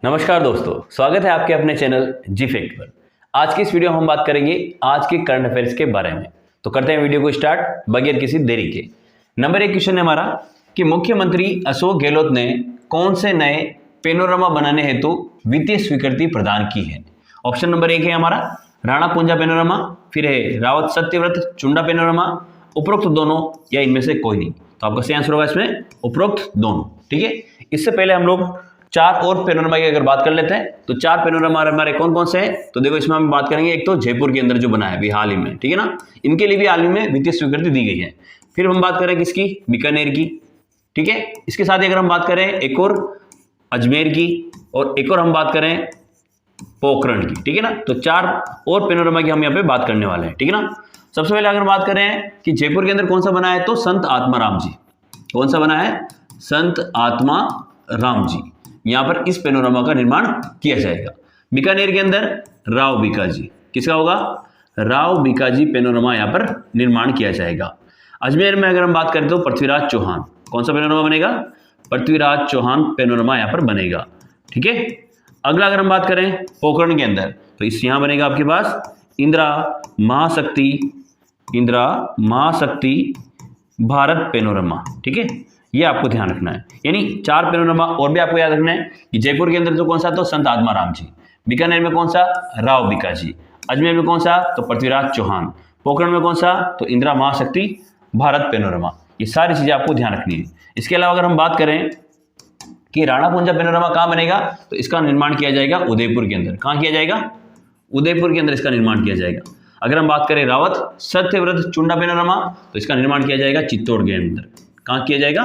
नमस्कार दोस्तों, स्वागत है आपके अपने चैनल जी फैक्ट पर। आज की इस वीडियो में हम बात करेंगे आज के करंट अफेयर्स के बारे में। तो करते हैं वीडियो को स्टार्ट बगैर किसी देरी के। नंबर 1 क्वेश्चन है हमारा कि मुख्यमंत्री अशोक गहलोत ने कौन से नए पेनोरमा बनाने हेतु वित्तीय स्वीकृति प्रदान की है। ऑप्शन नंबर 1 है हमारा राणा पुंजा पेनोरमा, फिर है रावत सत्यव्रत चुंडा पेनोरमा, उपरोक्त दोनों या इनमें से कोई नहीं। तो आपका सही आंसर होगा इसमें उपरोक्त दोनों। ठीक है, इससे पहले हम लोग 4 और पेनोरमा की अगर बात कर लेते हैं तो 4 पेनोरमा हमारे कौन कौन से हैं। तो देखो इसमें हम बात करेंगे, एक तो जयपुर के अंदर जो बना है अभी हाल ही में, ठीक है ना, इनके लिए भी हाल ही में वित्तीय स्वीकृति दी गई है। फिर हम बात करें किसकी, बीकानेर की, ठीक है। इसके साथ ही अगर हम बात करें एक और अजमेर की और एक और हम बात करें पोखरण की, ठीक है ना। तो 4 और पेनोरमा की हम यहाँ पे बात करने वाले हैं, ठीक है ना। सबसे पहले अगर बात करें कि जयपुर के अंदर कौन सा बना है तो संत आत्माराम जी। कौन सा बना है? संत आत्माराम जी। यहां पर इस पेनोरमा का निर्माण किया जाएगा। बीकानेर के अंदर राव बीकाजी, किसका होगा? राव बीकाजी पेनोरमा यहां पर निर्माण किया जाएगा। अजमेर में अगर हम बात करें तो पृथ्वीराज चौहान। कौन सा पेनोरमा बनेगा? पृथ्वीराज चौहान पेनोरमा यहां पर बनेगा, ठीक है। अगला अगर हम बात करें पोखरण के अंदर तो इस यहां बनेगा आपके पास इंदिरा महाशक्ति भारत पेनोरमा, ठीक है। ये आपको ध्यान रखना है। यानी 4 पेनोरमा और भी आपको याद रखना है कि जयपुर के अंदर तो कौन सा तो संत आत्माराम जी, बीकानेर में कौन सा राव बीकाजी, अजमेर में कौन सा तो पृथ्वीराज चौहान, पोखरण में कौन सा तो इंदिरा महाशक्ति भारत पेनोरमा। ये सारी चीजें आपको ध्यान रखनी है। इसके अलावा अगर हम बात करें कि राणा पुंजा पेनोरमा कहाँ बनेगा तो इसका निर्माण किया जाएगा उदयपुर के अंदर। कहाँ किया जाएगा? उदयपुर के अंदर इसका निर्माण किया जाएगा। अगर हम बात करें रावत सत्यव्रत चुंडा पेनोरमा तो इसका निर्माण किया जाएगा चित्तौड़गढ़ के अंदर। कहाँ किया जाएगा?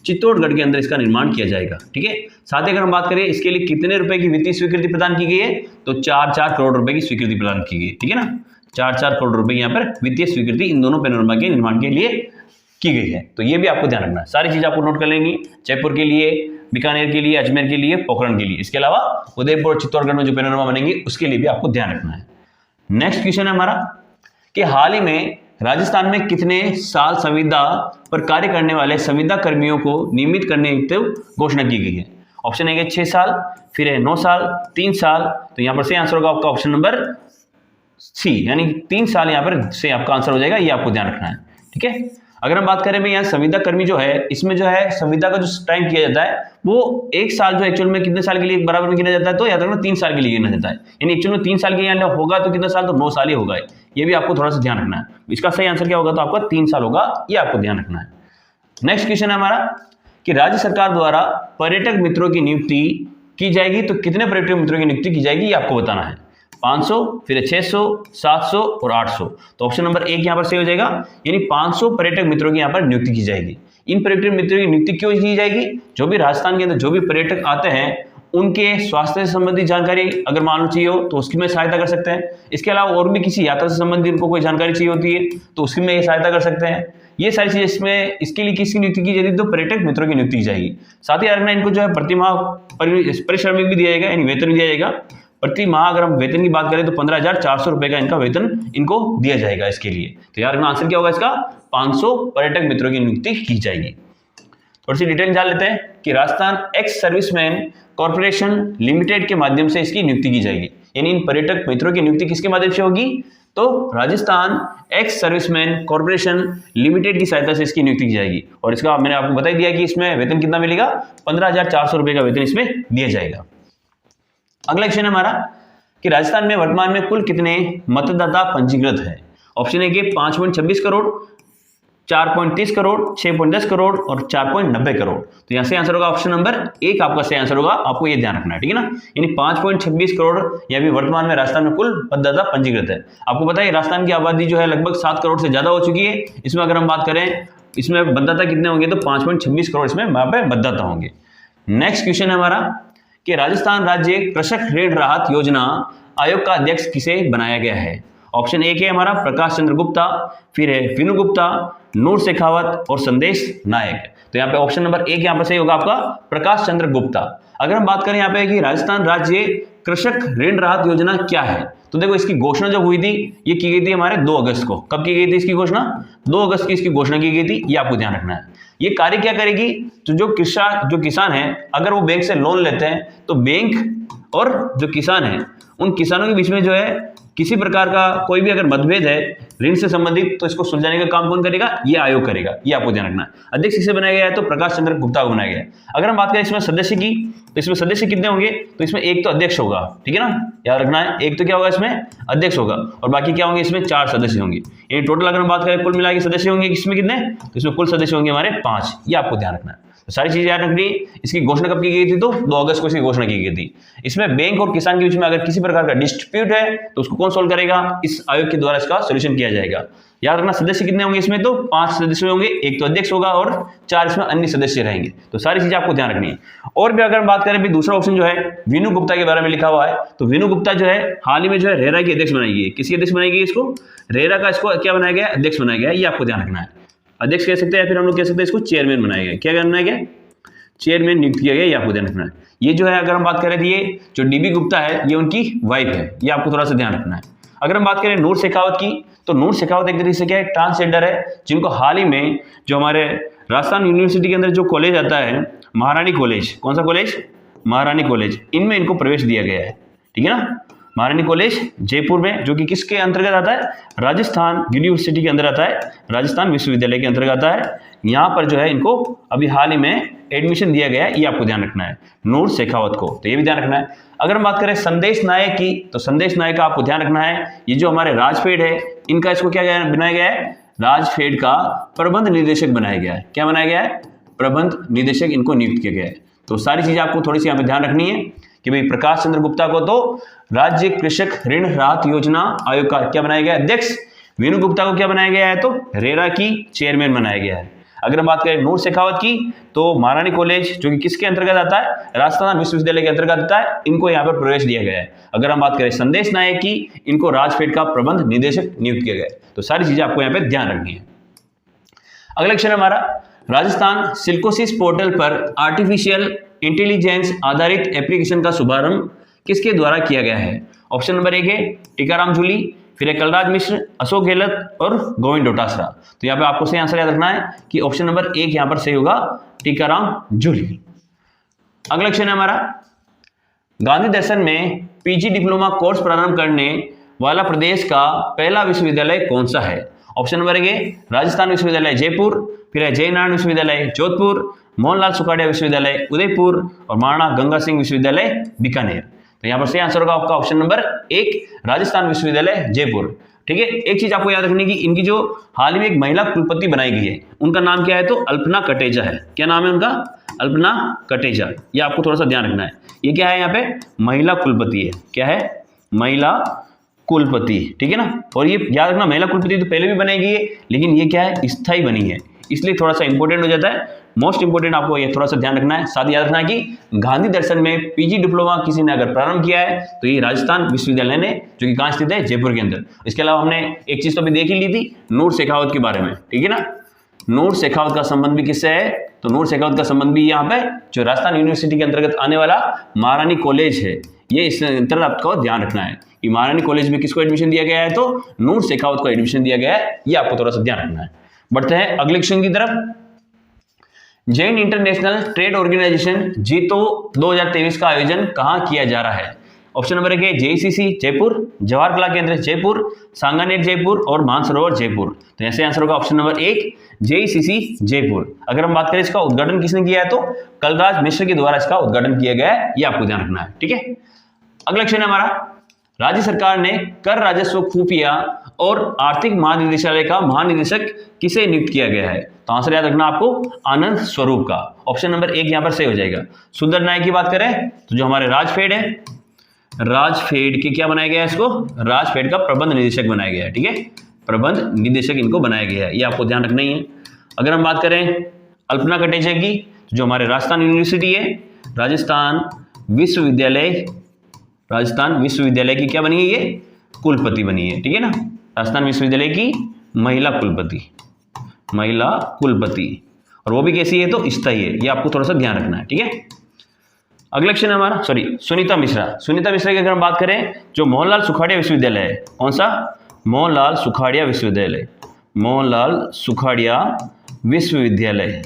चित्तौड़गढ़ के अंदर इसका निर्माण किया जाएगा, ठीक है। साथ ही अगर हम बात करें इसके लिए कितने रुपए की वित्तीय स्वीकृति प्रदान की गई है तो 4-4 करोड़ रुपए की स्वीकृति प्रदान की गई, ठीक है ना। 4-4 करोड़ रुपए यहाँ पर वित्तीय स्वीकृति इन दोनों पेनोरमा के निर्माण के लिए की गई है। तो ये भी आपको ध्यान रखना है। सारी चीज आपको नोट कर लेंगी, जयपुर के लिए, बीकानेर के लिए, अजमेर के लिए, पोखरण के लिए। इसके अलावा उदयपुर और चित्तौड़गढ़ में जो पेनोरमा बनेंगे उसके लिए भी आपको ध्यान रखना है। नेक्स्ट क्वेश्चन है हमारा कि हाल ही में राजस्थान में कितने साल संविदा पर कार्य करने वाले संविदा कर्मियों को नियमित करने हेतु घोषणा की गई है। ऑप्शन 1 है 6 साल, फिर है 9 साल, 3 साल। तो यहां पर से आंसर होगा आपका ऑप्शन नंबर सी, यानी 3 साल यहां पर से आपका आंसर हो जाएगा। ये आपको ध्यान रखना है, ठीक है। अगर हम बात करें भाई यहाँ संविदा कर्मी जो है, इसमें जो है संविदा का जो टाइम किया जाता है वो 1 साल जो एक्चुअल में कितने साल के लिए बराबर में गिना जाता है तो याद रखना 3 साल के लिए गिना जाता है। यानी एक्चुअल में 3 साल के यहाँ होगा तो कितना साल तो 9 साल ही होगा। ये भी आपको थोड़ा सा ध्यान रखना है। इसका सही आंसर क्या होगा तो आपका 3 साल होगा, ये आपको ध्यान रखना है। नेक्स्ट क्वेश्चन है हमारा कि राज्य सरकार द्वारा पर्यटक मित्रों की नियुक्ति की जाएगी तो कितने पर्यटक मित्रों की नियुक्ति की जाएगी ये आपको बताना है। 500, फिर 600, 700 और 800। तो ऑप्शन नंबर 1 यहाँ पर सही हो जाएगा, यानी 500 पर्यटक मित्रों की यहाँ पर नियुक्ति की जाएगी। इन पर्यटक मित्रों की नियुक्ति क्यों की जाएगी? जो भी राजस्थान के अंदर जो भी पर्यटक आते हैं उनके स्वास्थ्य से संबंधित जानकारी अगर मालूम चाहिए हो तो उसकी में सहायता कर सकते हैं। इसके अलावा और भी किसी यात्रा से संबंधित उनको कोई जानकारी चाहिए होती है तो उसकी में सहायता कर सकते हैं। ये सारी चीजें इसमें इसके लिए किसकी नियुक्ति की जाएगी तो पर्यटक मित्रों की नियुक्ति की जाएगी। साथ ही रखना इनको जो है प्रतिमाह परिश्रमिक भी दिया जाएगा, यानी वेतन भी दिया जाएगा। प्रति माह अगर हम वेतन की बात करें तो 15,400 रुपए का इनका वेतन इनको दिया जाएगा इसके लिए। तो यार आंसर क्या होगा इसका? 500 पर्यटक मित्रों की नियुक्ति की जाएगी। थोड़ी सी डिटेल जान लेते हैं कि Rajasthan ex serviceman corporation limited के माध्यम से इसकी नियुक्ति की जाएगी। यानी इन पर्यटक मित्रों की नियुक्ति किसके माध्यम से होगी तो Rajasthan ex serviceman corporation limited की सहायता से इसकी नियुक्ति की जाएगी। और इसका मैंने आपको बता दिया कि इसमें वेतन कितना मिलेगा, 15,400 रुपए का वेतन इसमें दिया जाएगा। अगला क्वेश्चन है हमारा कि राजस्थान में वर्तमान में कुल कितने मतदाता पंजीकृत है। ऑप्शन ए के 5.26 करोड़, 4.30 करोड़, 6.10 करोड़ और 4.90 करोड़। तो यहां से आंसर होगा ऑप्शन नंबर 1 आपका सही आंसर होगा। आपको ये ध्यान रखना है, ठीक है ना। यानी 5.26 करोड़ या भी वर्तमान में राजस्थान में कुल मतदाता पंजीकृत है। आपको पता है राजस्थान की आबादी जो है लगभग 7 करोड़ से ज्यादा हो चुकी है। इसमें अगर हम बात करें इसमें मतदाता कितने होंगे तो 5.26 करोड़ इसमें वहां पे मतदाता होंगे। नेक्स्ट क्वेश्चन है हमारा कि राजस्थान राज्य कृषक ऋण राहत योजना आयोग का अध्यक्ष किसे बनाया गया है। ऑप्शन 1 है हमारा प्रकाश चंद्र गुप्ता, फिर है विनु गुप्ता, नूर शेखावत और संदेश नायक। तो यहाँ पे ऑप्शन नंबर 1 यहाँ पर सही होगा आपका प्रकाश चंद्र गुप्ता। अगर हम बात करें यहाँ पे कि राजस्थान राज्य कृषक ऋण राहत योजना क्या है तो देखो इसकी घोषणा जब हुई थी ये की गई थी हमारे 2 अगस्त को। कब की गई थी इसकी घोषणा? 2 अगस्त की इसकी घोषणा की गई थी, ये आपको ध्यान रखना है। ये कार्य क्या करेगी, तो जो किसान है अगर वो बैंक से लोन लेते हैं तो बैंक और जो किसान है उन किसानों के बीच में जो है किसी प्रकार का कोई भी अगर मतभेद है ऋण से संबंधित तो इसको सुलझाने का काम कौन करेगा, ये आयोग करेगा। ये आपको ध्यान रखना है। अध्यक्ष किसे बनाया गया है, तो प्रकाश चंद्र गुप्ता को बनाया गया है। अगर हम बात करें इसमें सदस्य की, तो इसमें सदस्य कितने होंगे, तो इसमें एक तो अध्यक्ष होगा, ठीक है ना, याद रखना है। एक तो क्या होगा इसमें अध्यक्ष होगा और बाकी क्या होंगे इसमें 4 सदस्य होंगे। ये टोटल अगर हम बात करें कुल मिला के सदस्य होंगे इसमें कितने, तो इसमें कुल सदस्य होंगे हमारे 5। ये आपको ध्यान रखना है। तो सारी चीजें याद रखनी। इसकी घोषणा कब की गई थी, तो 2 अगस्त को इसकी घोषणा की गई थी। इसमें बैंक और किसान के बीच में अगर किसी प्रकार का डिस्प्यूट है तो उसको कौन सोल्व करेगा, इस आयोग के द्वारा इसका सोल्यूशन किया जाएगा। याद रखना सदस्य कितने होंगे इसमें, तो 5 सदस्य होंगे, एक तो अध्यक्ष होगा और 4 इसमें अन्य सदस्य रहेंगे। तो सारी चीजें आपको ध्यान रखनी है। और भी अगर हम बात करें भी दूसरा ऑप्शन जो है वीनू गुप्ता के बारे में लिखा हुआ है, तो वीनू गुप्ता जो है हाल ही में जो है रेरा की अध्यक्ष बनाई गई है। किसी अध्यक्ष बनाई गई इसको, रेरा का इसको क्या बनाया गया, अध्यक्ष बनाया गया। ये आपको ध्यान रखना है। अध्यक्ष कह सकते हैं या फिर हम लोग कह सकते हैं इसको चेयरमैन बनाया गया। क्या बनाया गया, चेयरमैन नियुक्त किया गया। ये आपको ध्यान रखना है। ये जो है अगर हम बात करें तो ये जो डीबी गुप्ता है ये उनकी वाइफ है। ये आपको थोड़ा सा ध्यान रखना है। अगर हम बात करें नूर शेखावत की, तो नूर शेखावत एक तरीके से क्या है, ट्रांसजेंडर है, जिनको हाल ही में जो हमारे राजस्थान यूनिवर्सिटी के अंदर जो कॉलेज आता है महारानी कॉलेज, कौन सा कॉलेज, महारानी कॉलेज, इनमें इनको प्रवेश दिया गया है, ठीक है ना। महारानी कॉलेज जयपुर में, जो कि किसके अंतर्गत आता है, राजस्थान यूनिवर्सिटी के अंदर आता है, राजस्थान विश्वविद्यालय के अंतर्गत आता है। यहाँ पर जो है इनको अभी हाल ही में एडमिशन दिया गया है। ये आपको ध्यान रखना है, नूर शेखावत को, तो ये भी ध्यान रखना है। अगर हम बात करें संदेश नायक की, तो संदेश नायक का आपको ध्यान रखना है, ये जो हमारे राजफेड है इनका इसको क्या बनाया गया है, राजफेड का प्रबंध निदेशक बनाया गया है। क्या बनाया गया है, प्रबंध निदेशक इनको नियुक्त किया गया है। तो सारी चीजें आपको थोड़ी सी यहाँ पे ध्यान रखनी है कि भाई प्रकाश चंद्र गुप्ता को तो राज्य कृषक ऋण राहत योजना आयोग का क्या बनाया गया है, अध्यक्ष। वीनू गुप्ता को क्या बनाया गया है, तो रेरा की चेयरमैन बनाया गया है। अगर हम बात करें नूर शेखावत की, तो महारानी कॉलेज जो कि किसके अंतर्गत आता है, राजस्थान विश्वविद्यालय के अंतर्गत आता है, इनको यहाँ पर प्रवेश दिया गया है। अगर हम बात करें संदेश नायक की, इनको राजफेड का प्रबंध निदेशक नियुक्त किया गया है। तो सारी चीजें आपको यहाँ पे ध्यान रखनी है। अगला क्वेश्चन हमारा, राजस्थान सिल्कोसिस पोर्टल पर आर्टिफिशियल इंटेलिजेंस आधारित एप्लीकेशन का शुभारंभ किसके द्वारा किया गया है। ऑप्शन नंबर 1 है टीकाराम जूली, फिर है कलराज मिश्र, अशोक गहलोत और गोविंद डोटासरा। तो यहाँ पे आपको सही आंसर याद रखना है कि ऑप्शन नंबर 1 यहाँ पर सही होगा, टीकाराम जूली। अगला क्वेश्चन है हमारा, गांधी दर्शन में पीजी डिप्लोमा कोर्स प्रारंभ करने वाला प्रदेश का पहला विश्वविद्यालय कौन सा है। ऑप्शन नंबर 1 है राजस्थान विश्वविद्यालय जयपुर, फिर है जयनारायण विश्वविद्यालय जोधपुर, मोहनलाल सुखाड़िया विश्वविद्यालय उदयपुर और महाराणा गंगा सिंह विश्वविद्यालय बीकानेर। तो यहाँ पर सही आंसर होगा आपका ऑप्शन नंबर 1 राजस्थान विश्वविद्यालय जयपुर। ठीक है, एक चीज आपको याद रखनी की इनकी जो हाल ही में एक महिला कुलपति बनाई गई है, उनका नाम क्या है, तो अल्पना कटेजा है। क्या नाम है उनका, अल्पना कटेजा। ये आपको थोड़ा सा ध्यान रखना है। ये क्या है, यहाँ पे महिला कुलपति है। क्या है, महिला कुलपति, ठीक है ना। और ये याद रखना महिला कुलपति तो पहले भी बनाई गई है, लेकिन ये क्या है, स्थायी बनी है, इसलिए थोड़ा सा इंपॉर्टेंट हो जाता है। मोस्ट इंपोर्टेंट आपको ये थोड़ा सा ध्यान रखना है। साथ याद रखना है कि गांधी दर्शन में पीजी डिप्लोमा किसी ने अगर प्रारंभ किया है तो ये राजस्थान विश्वविद्यालय ने, जो कि कहाँ स्थित है, जयपुर के अंदर। इसके अलावा हमने एक चीज तो अभी देख ही ली थी, नूर शेखावत के बारे में, ठीक है ना। नूर शेखावत का संबंध भी किससे है, तो नूर शेखावत का संबंध भी यहाँ पे जो राजस्थान यूनिवर्सिटी के अंतर्गत आने वाला महारानी कॉलेज है, ये इस अंतर्गत आपको ध्यान रखना है कि महारानी कॉलेज में किसको एडमिशन दिया गया है, तो नूर शेखावत को एडमिशन दिया गया है। ये आपको थोड़ा सा ध्यान रखना है। बढ़ते हैं अगले क्वेश्चन की तरफ। जैन इंटरनेशनल ट्रेड ऑर्गेनाइजेशन जीतो 2023 का आयोजन कहां किया जा रहा है। ऑप्शन नंबर 1 है जेईसीसी जयपुर, जवाहर कला केंद्र जयपुर, सांगानेर जयपुर और मानसरोवर जयपुर। तो ऐसे आंसर होगा ऑप्शन नंबर 1 जेईसीसी जयपुर। अगर हम बात करें इसका उद्घाटन किसने किया है, तो कलराज मिश्र के द्वारा इसका उद्घाटन किया गया है। ये आपको ध्यान रखना है, ठीक है। अगला क्वेश्चन है हमारा, राज्य सरकार ने कर राजस्व खुफिया और आर्थिक महानिदेशालय का महानिदेशक किसे नियुक्त किया गया है। तो आंसर याद रखना आपको, आनंद स्वरूप का। ऑप्शन नंबर 1 यहां पर सही हो जाएगा। सुंदर नायक की बात करें तो जो हमारे राजफेड है, राजफेड के क्या बनाया गया है, इसको राजफेड का प्रबंध निदेशक बनाया गया है, ठीक है। प्रबंध निदेशक इनको बनाया गया है, ये आपको ध्यान रखना ही है। अगर हम बात करें अल्पना कटेजा की, तो जो हमारे राजस्थान यूनिवर्सिटी है, राजस्थान विश्वविद्यालय की क्या बनी है, ये कुलपति बनी है, ठीक है ना। राजस्थान विश्वविद्यालय की महिला कुलपति, और वो भी कैसी है, तो स्थायी है। ये आपको थोड़ा सा ध्यान रखना है, ठीक है। अगला क्वेश्चन है हमारा, सुनीता मिश्रा की अगर हम बात करें, जो मोहनलाल सुखाड़िया विश्वविद्यालय है, कौन सा, मोहनलाल सुखाड़िया विश्वविद्यालय,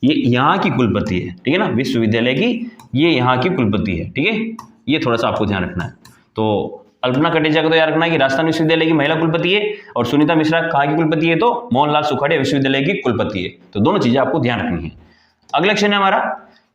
ये यहाँ की कुलपति है, ठीक है ना, विश्वविद्यालय की ये यहाँ की कुलपति है, ठीक है। ये थोड़ा सा आपको ध्यान रखना है। तो अल्पना कटेचा को तो याद रखना है कि राजस्थान विश्वविद्यालय की महिला कुलपति है, और सुनीता मिश्रा कहाँ की कुलपति है, तो मोहनलाल सुखाड़िया विश्वविद्यालय की कुलपति है। तो दोनों चीजें आपको ध्यान रखनी है। अगला क्वेश्चन है हमारा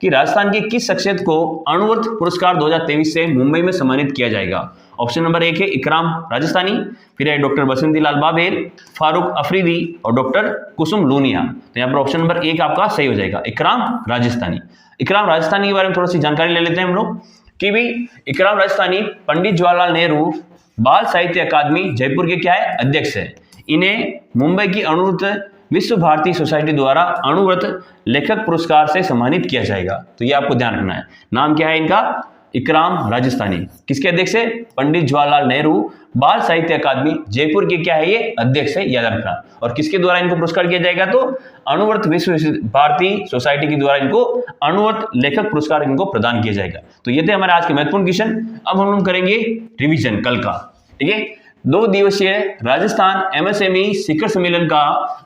कि राजस्थान की किस शख्सियत को अणुव्रत पुरस्कार 2023 से मुंबई में सम्मानित किया जाएगा। ऑप्शन नंबर 1 है इकराम राजस्थानी, फिर है डॉक्टर बसंती लाल बाबेल, फारूक अफरीदी और डॉक्टर कुसुम लूनिया। तो यहाँ पर ऑप्शन नंबर 1 आपका सही हो जाएगा, इकराम राजस्थानी। इकराम राजस्थानी के बारे में थोड़ा सी जानकारी ले लेते हैं हम लोग कि भाई इकराम राजस्थानी पंडित जवाहरलाल नेहरू बाल साहित्य अकादमी जयपुर के क्या है, अध्यक्ष है। इन्हें मुंबई की अणुव्रत विश्व भारती सोसाइटी द्वारा अणुव्रत लेखक पुरस्कार से सम्मानित किया जाएगा। तो ये आपको ध्यान रखना है। नाम क्या है इनका, इकराम राजस्थानी। किसके अध्यक्ष है, पंडित जवाहरलाल नेहरू बाल साहित्य अकादमी जयपुर के क्या है, ये अध्यक्ष है, याद रखना। और किसके द्वारा इनको पुरस्कार किया जाएगा, तो अणुव्रत विश्व भारती सोसाइटी के द्वारा इनको अणुव्रत लेखक पुरस्कार इनको प्रदान किया जाएगा। तो ये थे हमारे आज के महत्वपूर्ण क्वेश्चन। अब हम लोग करेंगे रिविजन कल का, ठीक है। 2 दिवसीय राजस्थान एमएसएमई शिखर सम्मेलन का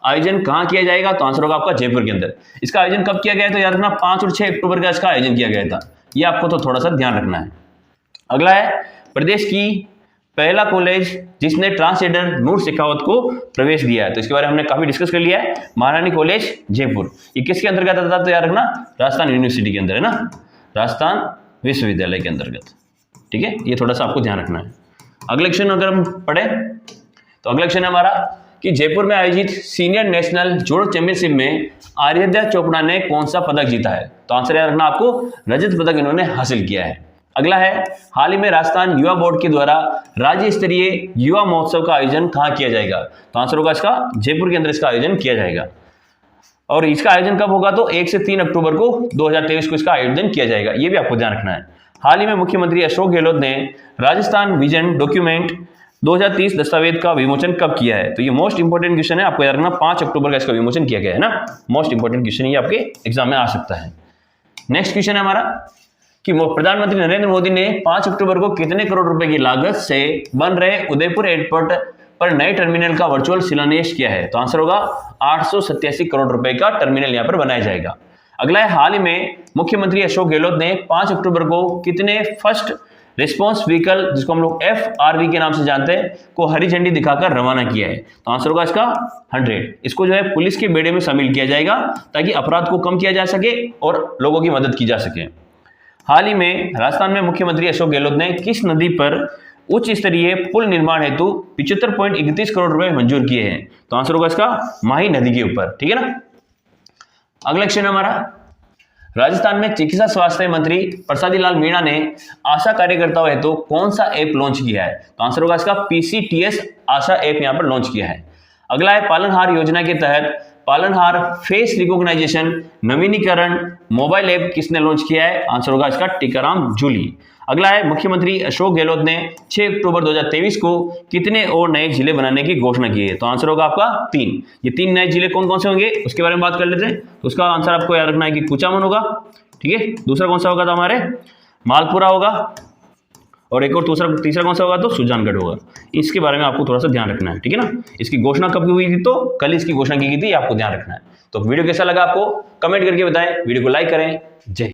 आयोजन कहां किया जाएगा, तो आंसर होगा आपका जयपुर के अंदर। इसका आयोजन कब किया गया, तो याद रखना 5 और 6 अक्टूबर का इसका आयोजन किया गया था। ये आपको तो थोड़ा सा ध्यान रखना है। अगला है प्रदेश की पहला कॉलेज जिसने ट्रांसजेंडर नूर शेखावत को प्रवेश दिया है। तो इसके बारे में हमने काफी डिस्कस कर लिया है। महारानी कॉलेज जयपुर, ये किसके अंतर्गत आता है, तो याद रखना राजस्थान यूनिवर्सिटी के अंदर है ना, राजस्थान विश्वविद्यालय के अंतर्गत, ठीक है। ये थोड़ा सा आपको ध्यान रखना है। अगला क्वेश्चन अगर हम पढ़े तो अगला क्वेश्चन है हमारा कि जयपुर में आयोजित सीनियर नेशनल जोड़ो चैंपियनशिप में आर्यद्या चोपड़ा ने कौन सा पदक जीता है, तो आंसर याद रखना आपको रजत पदक इन्होंने हासिल किया है। अगला है हाल ही में राजस्थान युवा बोर्ड के द्वारा राज्य स्तरीय युवा महोत्सव का आयोजन कहाँ किया जाएगा, तो आंसर होगा इसका जयपुर के अंदर इसका आयोजन किया जाएगा। और इसका आयोजन कब होगा, तो 1 से 3 अक्टूबर को 2023 को इसका आयोजन किया जाएगा। ये भी आपको ध्यान रखना है। हाल ही में मुख्यमंत्री अशोक गहलोत ने राजस्थान विजन डॉक्यूमेंट 2030 दस्तावेज का विमोचन कब किया है, तो ये मोस्ट इंपोर्टेंट क्वेश्चन है, आपको याद रखना 5 अक्टूबर का इसका विमोचन किया गया है ना। मोस्ट इंपोर्टेंट क्वेश्चन ये आपके एग्जाम में आ सकता है। नेक्स्ट क्वेश्चन है हमारा कि प्रधानमंत्री नरेंद्र मोदी ने 5 अक्टूबर को कितने करोड़ रुपए की लागत से बन रहे उदयपुर एयरपोर्ट पर नए टर्मिनल का वर्चुअल शिलान्यास किया है, तो आंसर होगा 887 करोड़ रुपए का टर्मिनल यहाँ पर बनाया जाएगा। अगला है हाल ही में मुख्यमंत्री अशोक गहलोत ने 5 अक्टूबर को कितने फर्स्ट रिस्पॉन्स व्हीकल, जिसको हम लोग FRV के नाम से जानते हैं, को हरी झंडी दिखाकर रवाना किया है, तो आंसर होगा इसका 100। इसको जो है पुलिस के बेड़े में शामिल किया जाएगा ताकि अपराध को कम किया जा सके और लोगों की मदद की जा सके। हाल ही में राजस्थान में मुख्यमंत्री अशोक गहलोत ने किस नदी पर उच्च स्तरीय पुल निर्माण हेतु 75.31 करोड़ रुपए मंजूर किए हैं, तो आंसर होगा इसका माही नदी के ऊपर, ठीक है ना। अगला क्वेश्चन हमारा राजस्थान में चिकित्सा स्वास्थ्य मंत्री प्रसादी लाल मीणा ने आशा कार्यकर्ताओं हेतु कौन सा ऐप लॉन्च किया है, तो आंसर होगा इसका PCTS आशा ऐप यहां पर लॉन्च किया है। अगला है पालनहार योजना के तहत पालनहार फेस रिकॉग्नाइजेशन नवीनीकरण मोबाइल ऐप किसने लॉन्च किया है, आंसर होगा इसका टीकाराम जूली। अगला है मुख्यमंत्री अशोक गहलोत ने 6 अक्टूबर 2023 को कितने और नए जिले बनाने की घोषणा की है, तो आंसर होगा आपका 3। ये 3 नए जिले कौन कौन से होंगे उसके बारे में बात कर लेते हैं। तो उसका आंसर आपको याद रखना है कि कुचामन होगा, ठीक है। दूसरा कौन सा होगा, तो हमारे मालपुरा होगा, और एक और तीसरा कौन सा होगा, तो सुजानगढ़ होगा। इसके बारे में आपको थोड़ा सा ध्यान रखना है, ठीक है ना। इसकी घोषणा कब हुई थी, तो कल इसकी घोषणा की गई थी, आपको ध्यान रखना है। तो वीडियो कैसा लगा आपको कमेंट करके बताएं, वीडियो को लाइक करें। जय